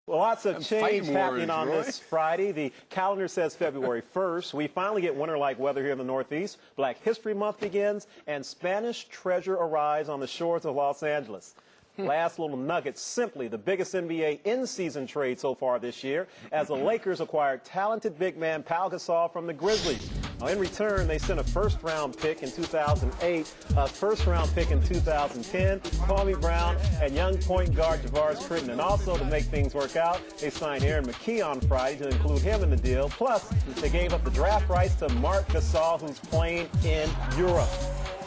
Well, lots of change happening on this Friday. The calendar says February 1st. We finally get winter-like weather here in the Northeast. Black History Month begins, and Spanish treasure arrives on the shores of Los Angeles. Last little nugget, simply the biggest NBA in-season trade so far this year, as the Lakers acquired talented big man Pau Gasol from the Grizzlies. Now, in return, they sent a first-round pick in 2008, a first-round pick in 2010, Kwame Brown, and young point guard Javaris Critton. And also, to make things work out, they signed Aaron McKee on Friday to include him in the deal. Plus, they gave up the draft rights to Marc Gasol, who's playing in Europe.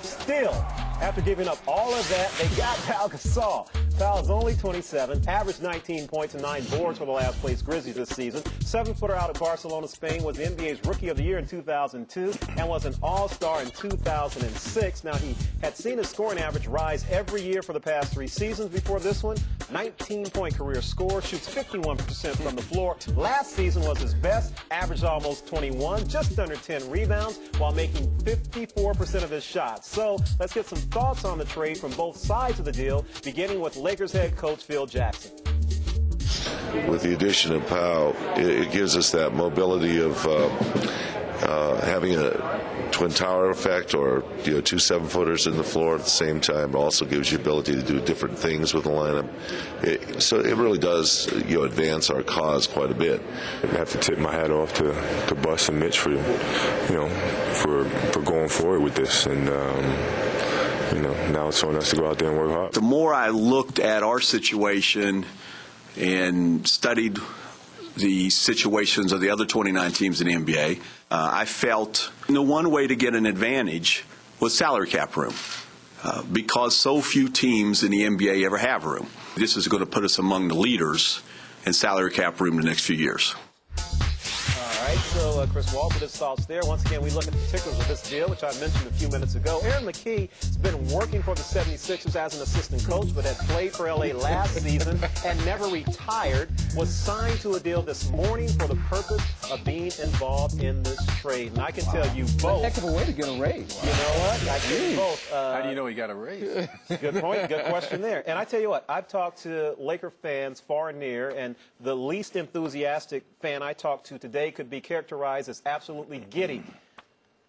Still, after giving up all of that, they got Pau Gasol. Pau is only 27, averaged 19 points and 9 boards for the last place Grizzlies this season. 7-footer out of Barcelona, Spain, was the NBA's Rookie of the Year in 2002 and was an All-Star in 2006. Now, he had seen his scoring average rise every year for the past 3 seasons before this one. 19-point career score, shoots 51% from the floor. Last season was his best, averaged almost 21, just under 10 rebounds, while making 54% of his shots. So let's get some thoughts on the trade from both sides of the deal, beginning with Lakers head coach Phil Jackson. With the addition of Pau, it gives us that mobility of having a twin tower effect, or two 7-footers in the floor at the same time. It also gives you ability to do different things with the lineup. So it really does advance our cause quite a bit. I have to tip my hat off to Bus and Mitch for for going forward with this, and now it's on us to go out there and work hard. The more I looked at our situation and studied the situations of the other 29 teams in the NBA, I felt the one way to get an advantage was salary cap room, because so few teams in the NBA ever have room. This is going to put us among the leaders in salary cap room the next few years. All right, so Chris Wall with his thoughts there. Once again, we look at the particulars of this deal, which I mentioned a few minutes ago. Aaron McKee has been working for the 76ers as an assistant coach, but had played for LA last season and never retired. Was signed to a deal this morning for the purpose of being involved in this trade. And I can tell you both. Heck of a way to get a raise. You know what? I tell you both. How do you know he got a raise? Good point. Good question there. And I tell you what, I've talked to Laker fans far and near, and the least enthusiastic fan I talked to today could be characterized as absolutely giddy.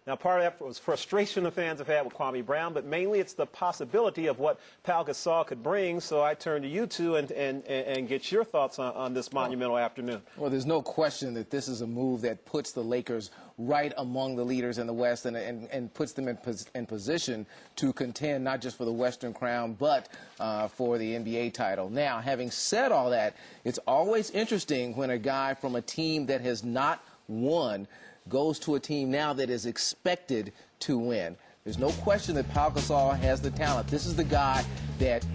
Now, part of that was frustration the fans have had with Kwame Brown, but mainly it's the possibility of what Pau Gasol could bring. So I turn to you two and get your thoughts on this monumental afternoon. Well, there's no question that this is a move that puts the Lakers right among the leaders in the West and puts them in position to contend not just for the Western crown, but for the NBA title. Now, having said all that, it's always interesting when a guy from a team that has not won goes to a team now that is expected to win. There's no question that Pau Gasol has the talent. This is the guy that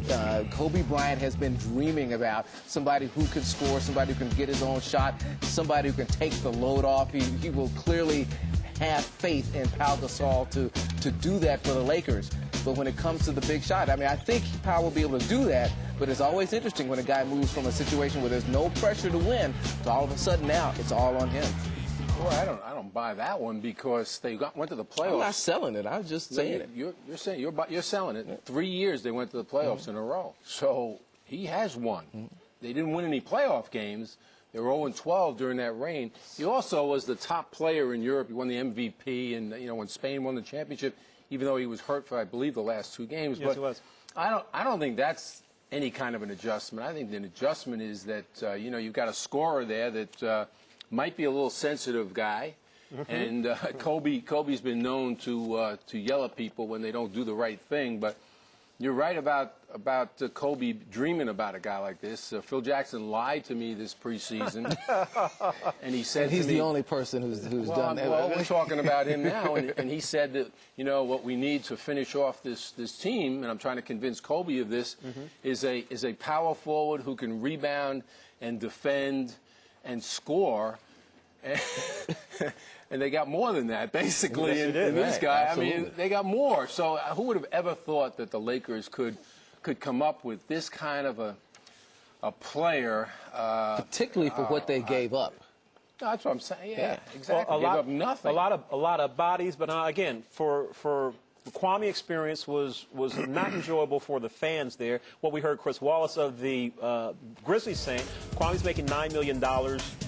Kobe Bryant has been dreaming about, somebody who can score, somebody who can get his own shot, somebody who can take the load off. He will clearly have faith in Pau Gasol to do that for the Lakers. But when it comes to the big shot, I mean, I think Pau will be able to do that, but it's always interesting when a guy moves from a situation where there's no pressure to win to all of a sudden now it's all on him. Well, I don't buy that one, because they went to the playoffs. I'm not selling it. I was just saying it. You're saying you're selling it. 3 years they went to the playoffs in a row. So he has won. They didn't win any playoff games. They were 0-12 during that reign. He also was the top player in Europe. He won the MVP, and when Spain won the championship, even though he was hurt for, I believe, the last 2 games. Yes, but he was. I don't think that's any kind of an adjustment. I think the adjustment is that you've got a scorer there that might be a little sensitive guy, and Kobe's been known to yell at people when they don't do the right thing. But you're right about Kobe dreaming about a guy like this. Phil Jackson lied to me this preseason, and he said he's to me, the only person who's done that. Well, we're talking about him now, and he said that what we need to finish off this team, and I'm trying to convince Kobe of this, is a power forward who can rebound and defend and score, and they got more than that, basically, in this guy. Absolutely. I mean, they got more. So who would have ever thought that the Lakers could come up with this kind of a player, particularly for what they gave up? That's what I'm saying. Yeah, exactly. Well, Gave up nothing. A lot of bodies, but again, for the Kwame experience was not enjoyable for the fans there. What we heard Chris Wallace of the Grizzlies saying, Kwame's making $9 million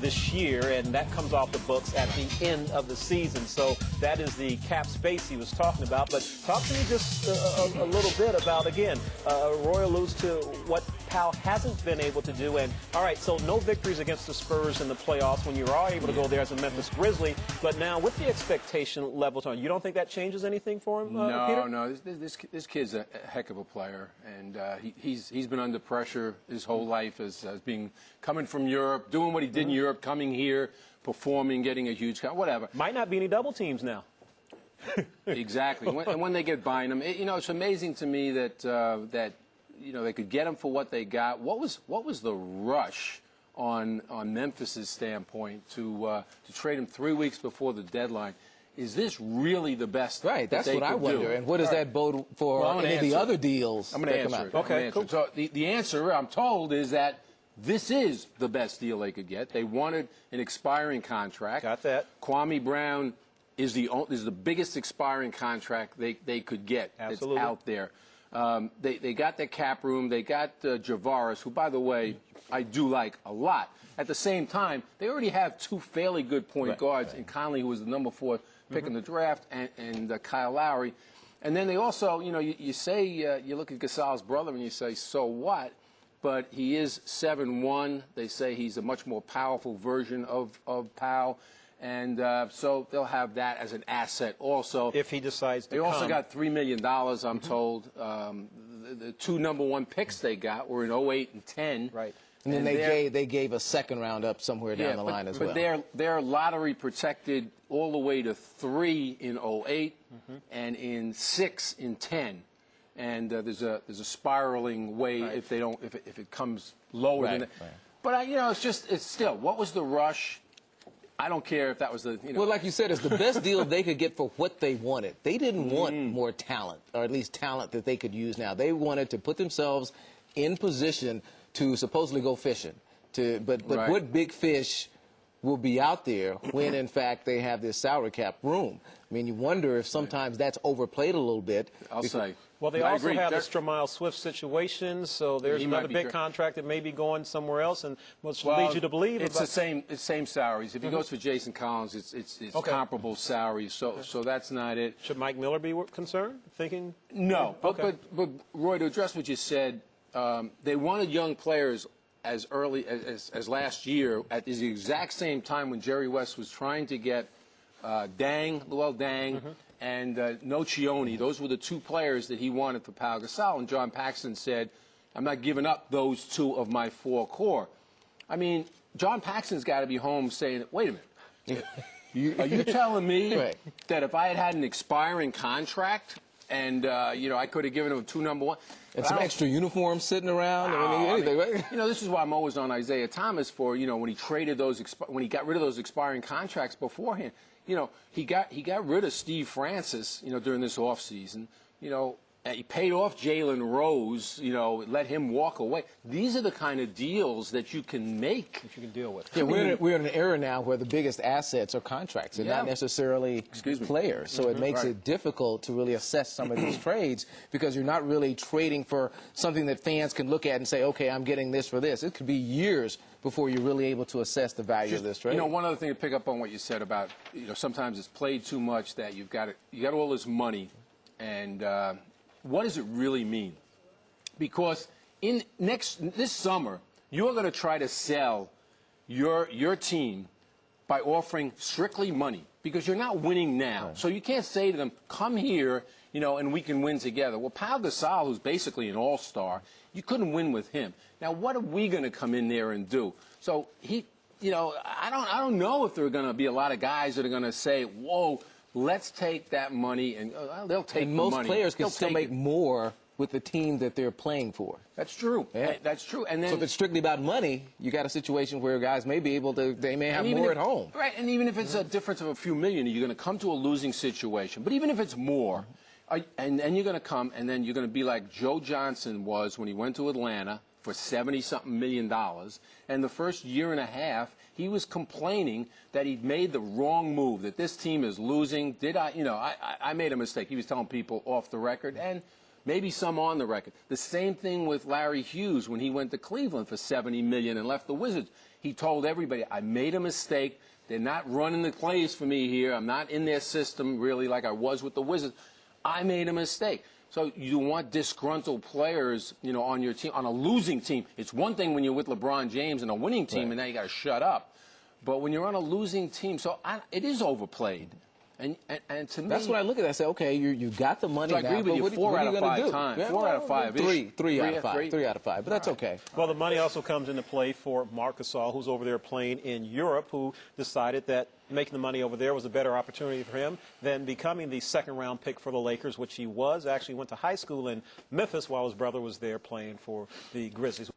this year, and that comes off the books at the end of the season. So that is the cap space he was talking about. But talk to me just a little bit about, again, Roy alludes to what Pau hasn't been able to do. And, all right, so no victories against the Spurs in the playoffs when you are able to go there as a Memphis Grizzly. But now with the expectation levels on, you don't think that changes anything for him, Peter? No. This kid's a heck of a player, and he's been under pressure his whole life as being coming from Europe, doing what he did in Europe, coming here, performing, getting a huge whatever. Might not be any double teams now. Exactly. And when they get buying him, it's amazing to me that they could get him for what they got. What was the rush on Memphis's standpoint to trade him 3 weeks before the deadline? Is this really the best? Right, that's what I wonder. Do? And what does that bode for any of the other deals I'm going to answer it. Okay, cool. So the answer, I'm told, is that this is the best deal they could get. They wanted an expiring contract. Got that. Kwame Brown is the biggest expiring contract they could get. Absolutely. That's out there. They got their cap room. They got Javaris, who, by the way, I do like a lot. At the same time, they already have two fairly good point guards in Conley, who was the number 4 pick in the draft, and Kyle Lowry. And then they also, you say, you look at Gasol's brother and you say, so what? But he is 7'1". They say he's a much more powerful version of Pau. And so they'll have that as an asset also. If he decides to They also got $3 million, I'm told. The 2 number 1 picks they got were in 08 and 10. Right. And then they gave a second round up somewhere down the line as well. But they're lottery protected all the way to 3 in 08 and in 6 in 10. And there's a spiraling way if it comes lower than that. Right. But it's still, what was the rush? I don't care if that was the. Well, like you said, it's the best deal they could get for what they wanted. They didn't want more talent, or at least talent that they could use now. They wanted to put themselves in position to supposedly go fishing. But what big fish will be out there when, in fact, they have this salary cap room? I mean, you wonder if sometimes that's overplayed a little bit. I'll say. Well, they also have the Stromile Swift situation, so there's another big contract that may be going somewhere else, and which leads you to believe it's the same salaries. If he goes for Jason Collins, it's comparable salaries. So that's not it. Should Mike Miller be concerned? Thinking no, but Roy, to address what you said, they wanted young players as early as last year at the exact same time when Jerry West was trying to get Luol Deng. And Nocioni, those were the 2 players that he wanted for Pau Gasol. And John Paxson said, I'm not giving up those 2 of my 4 core. I mean, John Paxson's got to be home saying, wait a minute. Are you telling me that if I had an expiring contract and, I could have given him 2 number 1? And some extra uniforms sitting around. This is why I'm always on Isaiah Thomas for, when he traded when he got rid of those expiring contracts beforehand. He got rid of Steve Francis, during this offseason. He paid off Jalen Rose, let him walk away. These are the kind of deals that you can make. That you can deal with. Yeah, we're in an era now where the biggest assets are contracts and not necessarily players. So it makes it difficult to really assess some of these trades because you're not really trading for something that fans can look at and say, okay, I'm getting this for this. It could be years before you're really able to assess the value of this trade. One other thing to pick up on what you said about, sometimes it's played too much that you got all this money and what does it really mean? Because this summer, you're going to try to sell your team by offering strictly money because you're not winning now. So you can't say to them, come here, and we can win together. Well, Pau Gasol, who's basically an all-star, you couldn't win with him. Now, what are we going to come in there and do? So I don't know if there are going to be a lot of guys that are going to say, whoa, let's take that money, and they'll take the money. Most players can still make more with the team that they're playing for. That's true. Yeah. That's true. And then, so if it's strictly about money, you got a situation where guys may be able to, they may have more at home. Right, and even if it's a difference of a few million, you're going to come to a losing situation. But even if it's more, and you're going to come, and then you're going to be like Joe Johnson was when he went to Atlanta, for $70-something million. And the first year and a half, he was complaining that he'd made the wrong move, that this team is losing. I made a mistake. He was telling people off the record, and maybe some on the record. The same thing with Larry Hughes when he went to Cleveland for $70 million and left the Wizards. He told everybody, I made a mistake. They're not running the plays for me here. I'm not in their system really like I was with the Wizards. I made a mistake. So you want disgruntled players, on your team, on a losing team. It's one thing when you're with LeBron James and a winning team, right, and now you got to shut up. But when you're on a losing team, it is overplayed. And to me, that's what I look at. I say, okay, you got the money. So I agree with you. 4 out of 5 times. Yeah, 4 out of 5. Three out of 5. 3 out of 5. But that's okay. Well, the money also comes into play for Marc Gasol, who's over there playing in Europe, who decided that making the money over there was a better opportunity for him than becoming the second-round pick for the Lakers, which he was. Actually went to high school in Memphis while his brother was there playing for the Grizzlies.